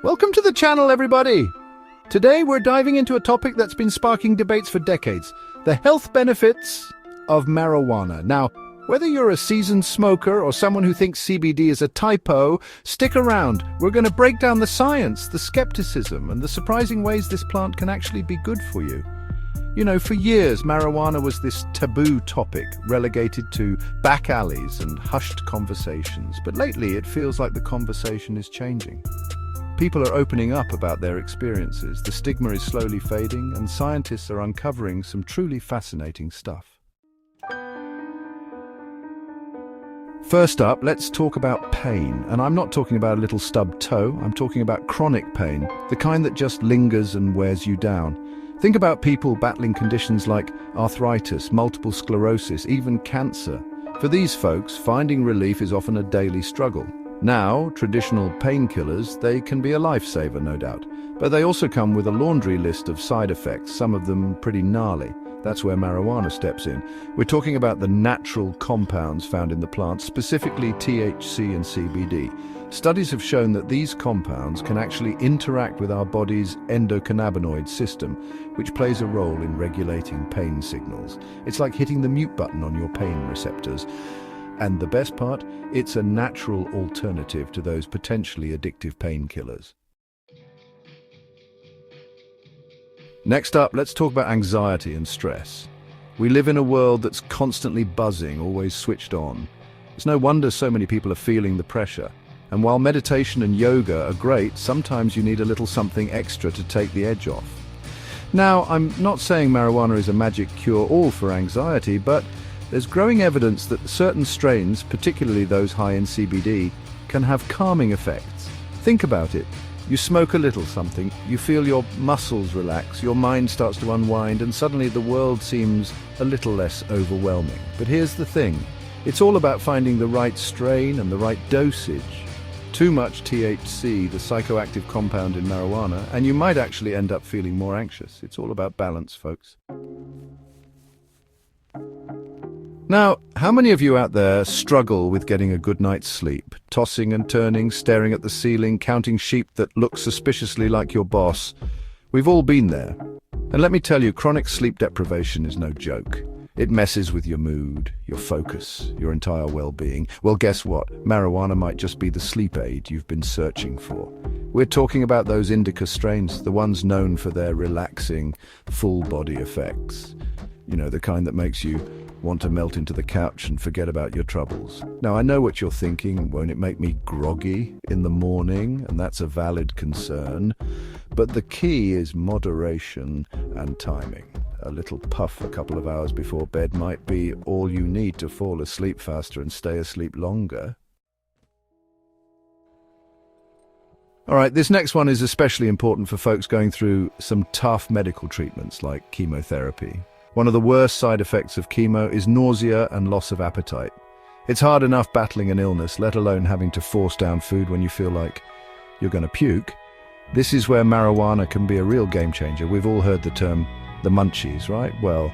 Welcome to the channel, everybody! Today we're diving into a topic that's been sparking debates for decades, the health benefits of marijuana. Now, whether you're a seasoned smoker or someone who thinks CBD is a typo, stick around. We're going to break down the science, the skepticism, and the surprising ways this plant can actually be good for you. You know, for years, marijuana was this taboo topic, relegated to back alleys and hushed conversations. But lately, it feels like the conversation is changing. People are opening up about their experiences, the stigma is slowly fading, and scientists are uncovering some truly fascinating stuff. First up, let's talk about pain. And I'm not talking about a little stubbed toe, I'm talking about chronic pain, the kind that just lingers and wears you down. Think about people battling conditions like arthritis, multiple sclerosis, even cancer. For these folks, finding relief is often a daily struggle. Now, traditional painkillers, they can be a lifesaver, no doubt. But they also come with a laundry list of side effects, some of them pretty gnarly. That's where marijuana steps in. We're talking about the natural compounds found in the plant, specifically THC and CBD. Studies have shown that these compounds can actually interact with our body's endocannabinoid system, which plays a role in regulating pain signals. It's like hitting the mute button on your pain receptors. And the best part, it's a natural alternative to those potentially addictive painkillers. Next up, let's talk about anxiety and stress. We live in a world that's constantly buzzing, always switched on. It's no wonder so many people are feeling the pressure. And while meditation and yoga are great, sometimes you need a little something extra to take the edge off. Now, I'm not saying marijuana is a magic cure-all for anxiety, but there's growing evidence that certain strains, particularly those high in CBD, can have calming effects. Think about it. You smoke a little something, you feel your muscles relax, your mind starts to unwind, and suddenly the world seems a little less overwhelming. But here's the thing. It's all about finding the right strain and the right dosage. Too much THC, the psychoactive compound in marijuana, and you might actually end up feeling more anxious. It's all about balance, folks. Now, how many of you out there struggle with getting a good night's sleep? Tossing and turning, staring at the ceiling, counting sheep that look suspiciously like your boss. We've all been there. And let me tell you, chronic sleep deprivation is no joke. It messes with your mood, your focus, your entire well-being. Well, guess what? Marijuana might just be the sleep aid you've been searching for. We're talking about those indica strains, the ones known for their relaxing, full-body effects. You know, the kind that makes you want to melt into the couch and forget about your troubles. Now, I know what you're thinking, won't it make me groggy in the morning? And that's a valid concern. But the key is moderation and timing. A little puff a couple of hours before bed might be all you need to fall asleep faster and stay asleep longer. All right, this next one is especially important for folks going through some tough medical treatments like chemotherapy. One of the worst side effects of chemo is nausea and loss of appetite. It's hard enough battling an illness, let alone having to force down food when you feel like you're going to puke. This is where marijuana can be a real game changer. We've all heard the term the munchies, right? Well,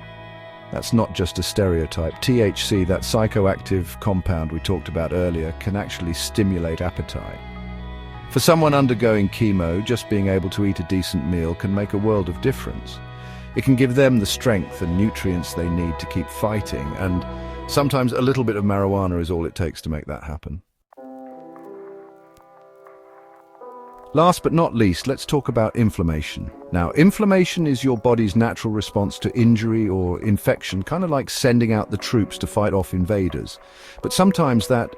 that's not just a stereotype. THC, that psychoactive compound we talked about earlier, can actually stimulate appetite. For someone undergoing chemo, just being able to eat a decent meal can make a world of difference. It can give them the strength and nutrients they need to keep fighting, and sometimes a little bit of marijuana is all it takes to make that happen. Last but not least, let's talk about inflammation. Now, inflammation is your body's natural response to injury or infection, kind of like sending out the troops to fight off invaders. But sometimes that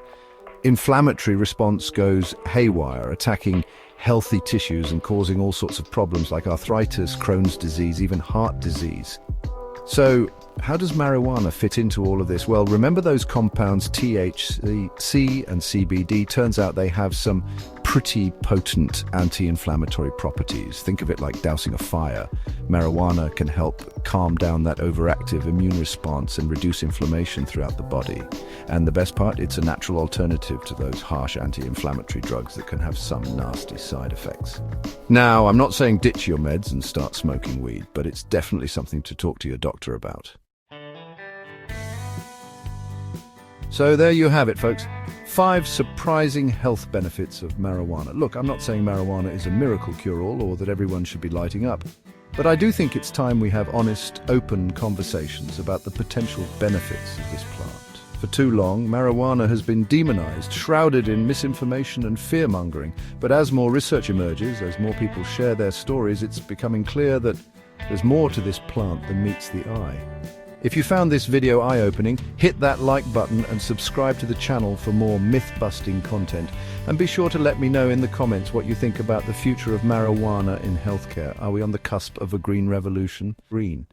inflammatory response goes haywire, attacking healthy tissues and causing all sorts of problems like arthritis, Crohn's disease, even heart disease. So, how does marijuana fit into all of this? Well, remember those compounds THC and CBD? Turns out they have some pretty potent anti-inflammatory properties. Think of it like dousing a fire. Marijuana can help calm down that overactive immune response and reduce inflammation throughout the body. And the best part, it's a natural alternative to those harsh anti-inflammatory drugs that can have some nasty side effects. Now, I'm not saying ditch your meds and start smoking weed, but it's definitely something to talk to your doctor about. So there you have it, folks. 5 surprising health benefits of marijuana. Look, I'm not saying marijuana is a miracle cure-all or that everyone should be lighting up, but I do think it's time we have honest, open conversations about the potential benefits of this plant. For too long, marijuana has been demonized, shrouded in misinformation and fear-mongering. But as more research emerges, as more people share their stories, it's becoming clear that there's more to this plant than meets the eye. If you found this video eye-opening, hit that like button and subscribe to the channel for more myth-busting content. And be sure to let me know in the comments what you think about the future of marijuana in healthcare. Are we on the cusp of a green revolution? Green.